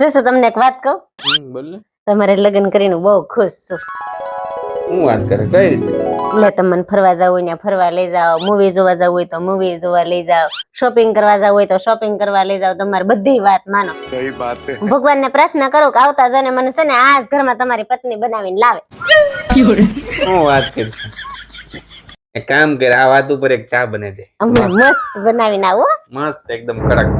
જોશો તમને એક વાત કહું, બોલ ને. તમારે લગ્ન કરીને બહુ ખુશ છું. હું વાત કરે કઈ રીતે? એટલે તમને ફરવા જવું હોય ત્યાં ફરવા લઈ જાઓ, મૂવી જોવા જવું હોય તો મૂવી જોવા લઈ જાઓ, શોપિંગ કરવા જવું હોય તો શોપિંગ કરવા લઈ જાઓ. તમારી બધી વાત માનો. सही बात है. ભગવાનને પ્રાર્થના કરો કે આવતા જને મને છે ને આ જ ઘરમાં તમારી પત્ની બનાવીને લાવે. હું વાત કરશે? એક કામ કર, આ વાત ઉપર એક ચા બને દે. હમણાં મસ્ત બનાવીને આવો. મસ્ત એકદમ કડક.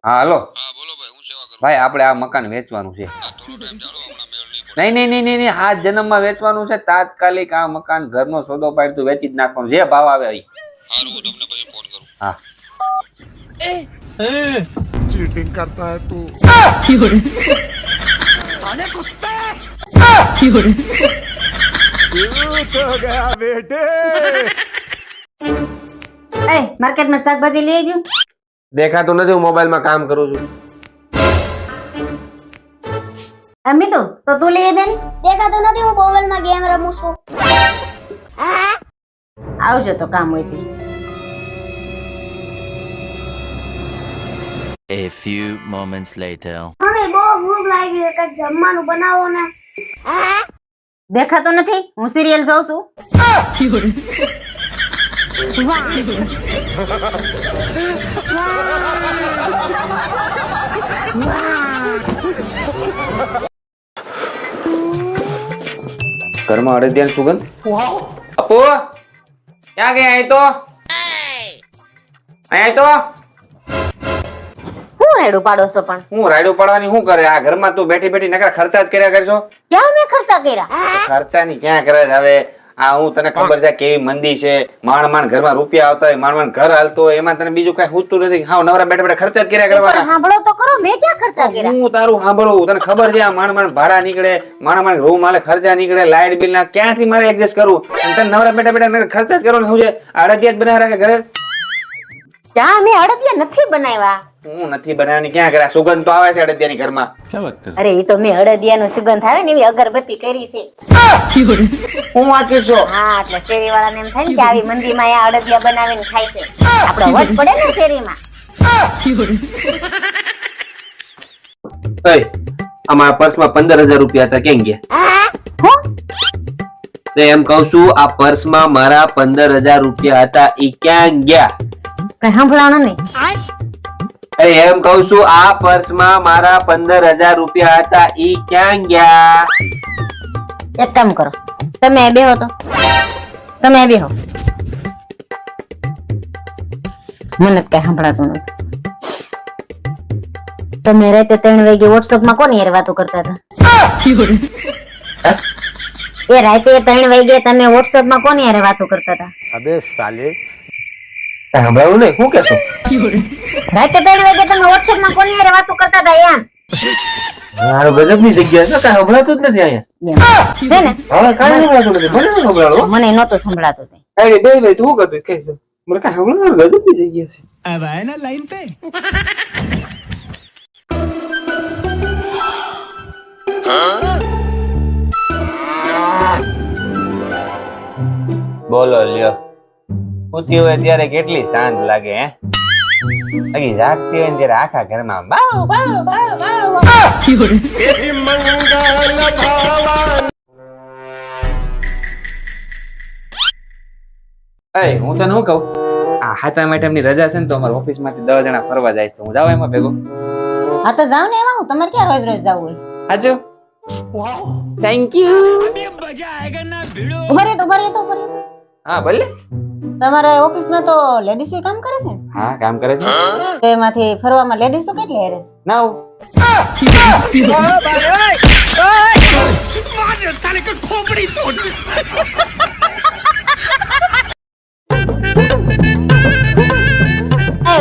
હા હાલો. હા બોલો ભાઈ, હું સેવા કરું? ભાઈ આપણે આ મકાન વેચવાનું છે. થોડો ટાઈમ ચાલો, હમણાં મેળ નહીં નહીં નહીં નહીં નહીં આ જન્મમાં વેચવાનું છે. તાત્કાલિક આ મકાન ઘરનો સોદો પાડી તું વેચી જ નાખવાનું, જે ભાવ આવે એ. સારું, હું તમને પછી ફોન કરું. હા चीटिंग करता है तू. तो गया बेटे. એ માર્કેટમાં શાકભાજી લઈ આવજો. દેખાતું નથી, હું મોબાઈલમાં કામ કરું છું. અમી તો તું લઈ દે ને. દેખાતું નથી, હું મોબાઈલમાં ગેમ રમું છું. આવજો તો કામ હોય તે. A few moments later. Mummy બહુ ભૂખ લાગી છે, કંઈક જમવાનું બનાવો ને. દેખાતો નથી, હું સિરિયલ જોઉં છું. ઘરમાં અડદિયાની સુગંધ. અપુ ક્યાં ગયા? અહીં તો અહીં તો હું રેડું પાડો છો પણ? હું રાયડું પડવાની શું કરે? આ ઘરમાં તું બેઠી બેઠી નકરા ખર્ચા જ કર્યા કરશો. ક્યાં મેં ખર્ચા કર્યા? ખર્ચાની ક્યાં કરે છે હવે? આ હું તને ખબર છે કેવી મંદી છે, માંડ ઘરમાં રૂપિયા આવતા હોય, માંડ ઘર હાલતો હોય, એમાં તને બીજું કઈ હુજતું નથી. હા નવરા બેઠા બેઠા ખર્ચા જ કર્યા પણ કરવાના. સાંભળો તો કરો, મેં ક્યાં ખર્ચા કર્યા? હું તારું સાંભળું, તને ખબર છે આ માંડ ભાડા નીકળે, માંડ રૂમ હાલે ખર્ચા નીકળે, લાઇટ બિલ ના ક્યાંથી મારે એડજસ્ટ કરવું? અને તને નવરા બેઠા બેઠા ખર્ચા જ કરવાનું શું છે? અડદિયા જ બનાવી રાખે ઘરે. ત્યાં મેં અડદિયા નથી બનાવ્યા. હું નથી બનાવવાની ક્યાં કર્યા? સુગંધ તો આવે છે અડદિયાની ઘરમાં. અરે એ તો મેં અડદિયાનો સુગંધ આવે ને એવી અગરબત્તી કરી છે. હું વાત કરશો? હા એટલે શેરી વાળાને એમ થાય ને કે આવી મંદીમાં આ અડદિયા બનાવીને ખાય છે. આપણો વટ પડે ને શેરીમાં. અમારા પર્સમાં 15,000 રૂપિયા હતા, કેમ ગયા? એમ કઉ છું, આ પર્સમાં મારા 15,000 રૂપિયા હતા, ઈ ક્યાં ગયા? કઈ સાંભળવાનું નહીં. અરે એમ કઉ છું, આ પર્સમાં મારા 15,000 રૂપિયા હતા, ઈ ક્યાં ગયા? એક કામ કરો, તમે બેહો તો. તમે બેહો. મને કઈ સાંભળાતું નથી. તમે રાતે 3 વાગે વોટ્સએપ માં કોની યાર વાતો કરતા હતા? એ રાતે 3 વાગે તમે વોટ્સએપ માં કોની યાર વાતો કરતા હતા? अबे साले. સાંભળવું નહીં, શું કેશો? રાતે 3 વાગે તમે વોટ્સએપ માં કોની યાર વાતો કરતા હતા યાર? મારો ગજબની જગ્યા છે, કાંઈ સંભળાતું જ નથી અહીંયા. છે ને? હવે કાંઈ સંભળાતું નથી, મને શું સંભળાવો? મને નહોતું સંભળાતું તે. અરે બે તું શું કરતો? કઈ મને કાંઈ સંભળાતું, ગજબની જગ્યા છે. अब आए ना लाइन पे. બોલો લ્યો, ઉઠી હોય ત્યારે કેટલી શાંત લાગે હે? બાકી જાગતી હોય ને ત્યારે આખા ઘરમાં બાવ બાવ બાવ બાવ. એ હું તને શું કહું, આ હાતા મેડમની રજા છે ને તો અમારા ઓફિસ માંથી 10 જણા ફરવા જાય તો હું જાવ એમાં ભેગો. હા તો જાવ ને એમાં, હું તમારે ક્યાં રોજ રોજ જવું હોય? હાજો થેન્ક યુ. ઉભા રહે તો. હા ભલે. તમારા ઓફિસમાં તો લેડીઝ કામ કરે છે ને? હા કામ કરે છે. તો એમાંથી ફરવામાં લેડીઝ કેટલી હેરે છે? નાવ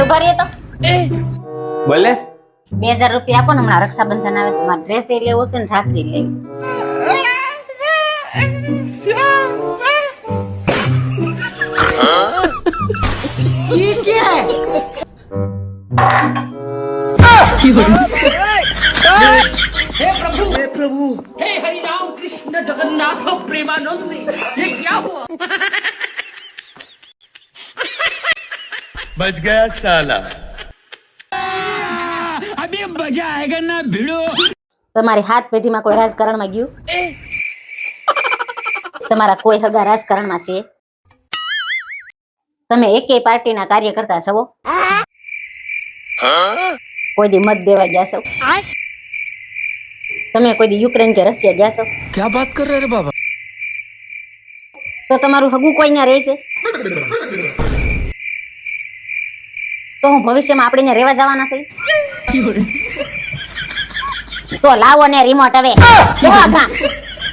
ઉભા રહે તો. બોલે 2000 રૂપિયા આપો ને, હમણાં રક્ષાબંધન આવે છે, તમારે ડ્રેસ લેવો છે ને રાખડી લેવી છે. हे प्रभु हे हरि राम कृष्ण जगन्नाथ प्रेमानंद ये क्या हुआ? बच गया साला। अभी मजा आएगा ना भिड़ो. તમારી હાથ પેઢીમાં કોઈ રાજકારણમાં ગયું? તમારા કોઈ હગા રાજકારણમાં છે? તમે એકેય પાર્ટીના કાર્યકર્તા છો? કોઈ દી મત દેવા ગયા છો? તમે કોઈ દી યુક્રેન કે રશિયા ગયા છો? क्या बात कर रहे रे बाबा? તો તમારું હગું કોઈ ત્યાં રહેશે? તો હું ભવિષ્યમાં આપણે ત્યાં રહેવા જવાના છે? તો લાવો ને રિમોટ હવે. બેહો આગા.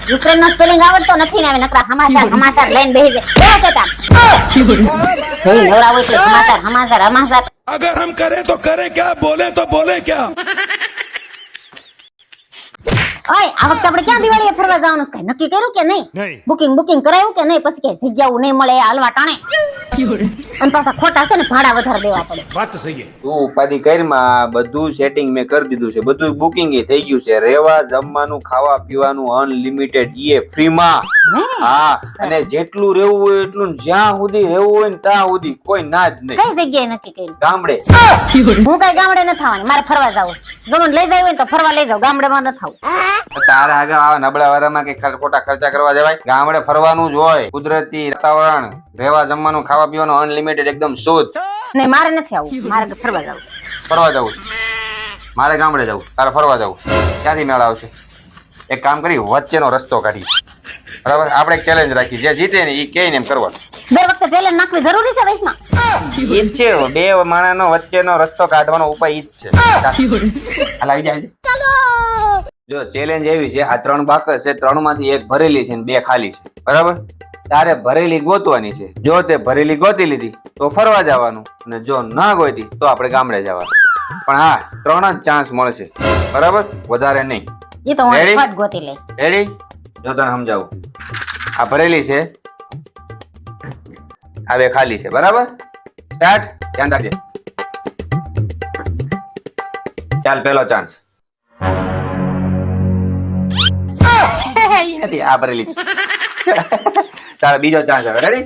યુક્રેન નો સ્પેલિંગ આવડતો નથી ને હવે નકરા હમાસાર લઈને બેહી જાય. બેહો સેટા. જોઈ નવરા હોય એટલે હમાસાર. अगर हम करें तो करें क्या, बोले तो बोले क्या। ઓય આ વખતે આપણે ક્યાં દિવાળીએ ફરવા જવાનું છે? કાંઈ નક્કી કર્યું કે નહીં? નહીં. બુકિંગ કરાયું કે નહીં? પછી કે જગ્યાઓ નહીં મળે હાલવા ટાણે. અને પાછા ખોટા છે ને ભાડા વધારે દેવા પડે. बात तो सही है। તું ઉપાધિ કરીમાં બધું સેટિંગ મેં કરી દીધું છે, બધું બુકિંગ થઈ ગયું છે, રહેવા જમવાનું ખાવા પીવાનું અનલિમિટેડ એ ફ્રીમાં. હા, અને જેટલું રહેવું હોય એટલું, ને જ્યાં સુધી રહેવું હોય ને ત્યાં સુધી, કોઈ ના જ નહીં. કઈ જગ્યાએ નક્કી કર્યું? ગામડે. હું કઈ ગામડે ન થવાની, મારે ફરવા જવું છે. જો મને લઈ જાય હોય ને તો ફરવા લઈ જાવ, ગામડેમાં ન થવું. તારે આગળ આવા નબળા વારામાં કે ખોટા ખર્ચા કરવા જવાય? ગામડે ફરવાનું જ હોય, કુદરતી વાતાવરણ, રહેવા જમવાનું ખાવા પીવાનું અનલિમિટેડ એકદમ શુદ્ધ. નહીં મારે નથી આવું, મારે ફરવા જવું છે. ફરવા જવું છે. મારે ગામડે જવું, તારે ફરવા જવું. ક્યાંથી મેળ આવશે? એક કામ કરી, વચ્ચેનો રસ્તો કાઢી. બરાબર, આપણે એક ચેલેન્જ રાખી, જે જીતે ને એ કે ને એમ કરવાનું. દર વખતે ચેલેન્જ નાખવી જરૂરી છે વૈષ્ણવ? ઈ જ છે, બે માણસનો વચ્ચેનો રસ્તો કાઢવાનો ઉપાય ઈ જ છે. હાલ આવી જાય. જો ચેલેન્જ એવી છે, આ 3 બાકસ છે, 3 માંથી એક ભરેલી છે ને 2 ખાલી છે. બરાબર, તારે ભરેલી ગોતવાની છે. જો તે ભરેલી ગોતી લીધી તો ફરવા જવાનું, અને જો ના ગોતી તો આપણે ગામડે જવાનું. પણ હા, 3 જ ચાન્સ મળશે. બરાબર, વધારે નહીં. એ તો હું Ready? ફટ ગોતી લઈ. રેડી? જો તને સમજાવું, આ ભરેલી છે, આ 2 ખાલી છે. બરાબર, સ્ટાર્ટ. ધ્યાન રાખજે. ચાલ, પહેલો ચાન્સ. નથી, આ ભરેલી છે. ચાલો, બીજો ચાન્સ હવે. રેડી?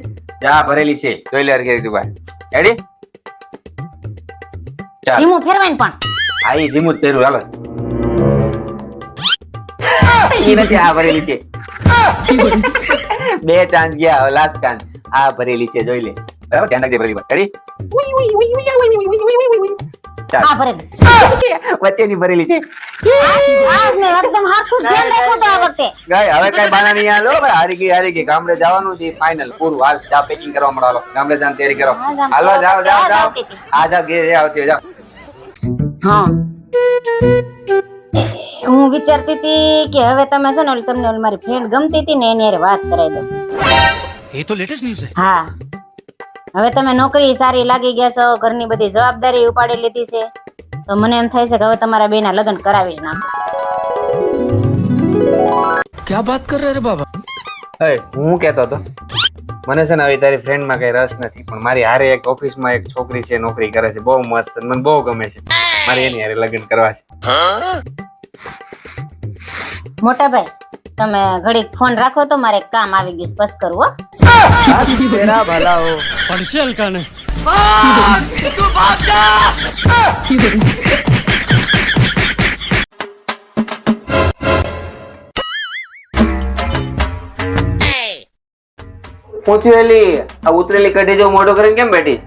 આ ભરેલી છે, જોઈ લે હરખી રીતે ભાઈ. રેડી? ચાલ. ધીમું ફેરવાય ને પણ. આ ઈ ધીમું જ પહેર્યું. હાલો. ઈ નથી, આ ભરેલી છે. 2 ચાન્સ ગયા, હવે લાસ્ટ ચાન્સ. આ ભરેલી છે, જોઈ લે. બરાબર, ધ્યાન રાખજે ભરેલી. રેડી? ચાલ. આ ભરેલી. વચ્ચેની ભરેલી છે. આજ મેં એકદમ હાથું ધ્યાન રાખ્યું તો આ વખતે. ગાય, હવે કઈ બાના નહીં. હાલો ભાઈ, હારી ગઈ. ગામડે જવાનું છે ફાઇનલ, પૂરું. હાલ, જા પેકિંગ કરવા મળો. હાલો, ગામડે જવાની તૈયારી કરો. હાલો, જાઓ. આ જા, ઘેર આવતી જાઓ. હા, હું વિચારતી હતી કે હવે તમે છે ને તમને ઓલી મારી ફ્રેન્ડ ગમતી હતી ને એની હારે વાત કરાવી દો. ये तो लेटेस्ट न्यूज है. હા, હવે તમે નોકરી સારી લાગી ગયા છો, ઘરની બધી જવાબદારી ઉપાડી લીધી છે, તો મને એમ થાય છે કે હવે તમારા બેના લગ્ન કરાવી જ નાખો. क्या बात कर रहे रे बाबा? હું કેતો હતો, મને છે ને હવે તારી ફ્રેન્ડ માં કઈ રસ નથી, પણ મારી હારે એક ઓફિસમાં એક છોકરી છે, નોકરી કરે છે, બહુ મસ્ત, મને બહુ ગમે છે. મારે એની હારે લગ્ન કરવા છે. મોટા ભાઈ, તમે ઘડીક ફોન રાખો તો મારે એક કામ આવી ગયું છે, બસ કરું હો. તેરા ભલા હો. पर्शियल का ने. પૂછેલી આ ઉતરેલી કઢી જો મોઢું કરીને કેમ બેઠી?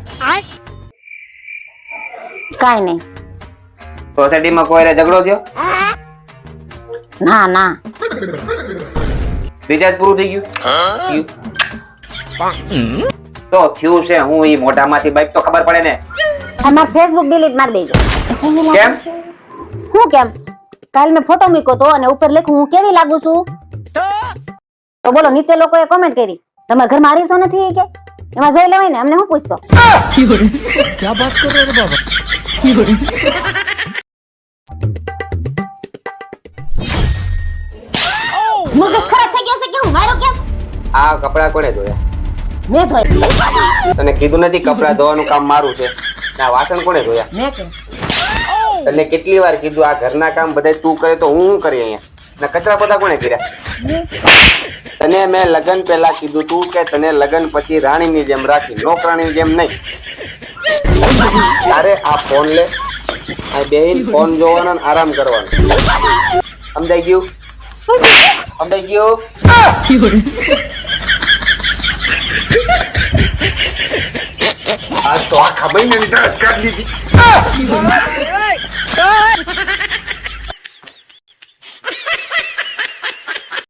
કાઈ નહીં. સોસાયટીમાં કોઈ રે ઝઘડો થયો? ના ના, રિચાર્જ પૂરું થઈ ગયું? તો થયું છે હું ઈ મોઢામાંથી બાઈક તો ખબર પડે ને. અમાર ફેસબુક ડિલીટ મારી દેજો. કેમ? હું કેમ? કાલ મેં ફોટો મૂક્યો તો અને ઉપર લખ્યું હું કેવી લાગુ છું. તો બોલો, નીચે લોકોએ કોમેન્ટ કરી તમારા ઘરમાં આરીસો નથી કે? એમાં જોઈ લેવાય ને, અમને શું પૂછશો? क्या बात कर रहे रे बाबा? મુકેશ ખરાબ થઈ ગયો છે કે હું મારો કેમ? આ કપડા કોણે ધોયા? મેં ધોઈ. તને કીધું નથી કપડા ધોવાનું કામ મારું છે? ના, વાસણ કોણે ધોયા? મેં કેમ? તને કેટલી વાર કીધું આ ઘરના કામ બધા તું કરે તો હું કરી અહીંયા? ના, કચરા પોતા કોણે કર્યા? તને મેં લગન પહેલા કીધું તું કે તને લગન પછી રાણીની જેમ રાખી, નોકરાણીની જેમ નહીં. તારે આ ફોન લે, આ બેહીન ફોન જોવાનો ને આરામ કરવાનો. સમજાઈ ગયું? સમજાઈ ગયું? આ તો આખા મહિનાની ડ્રેસ કાઢી લીધી.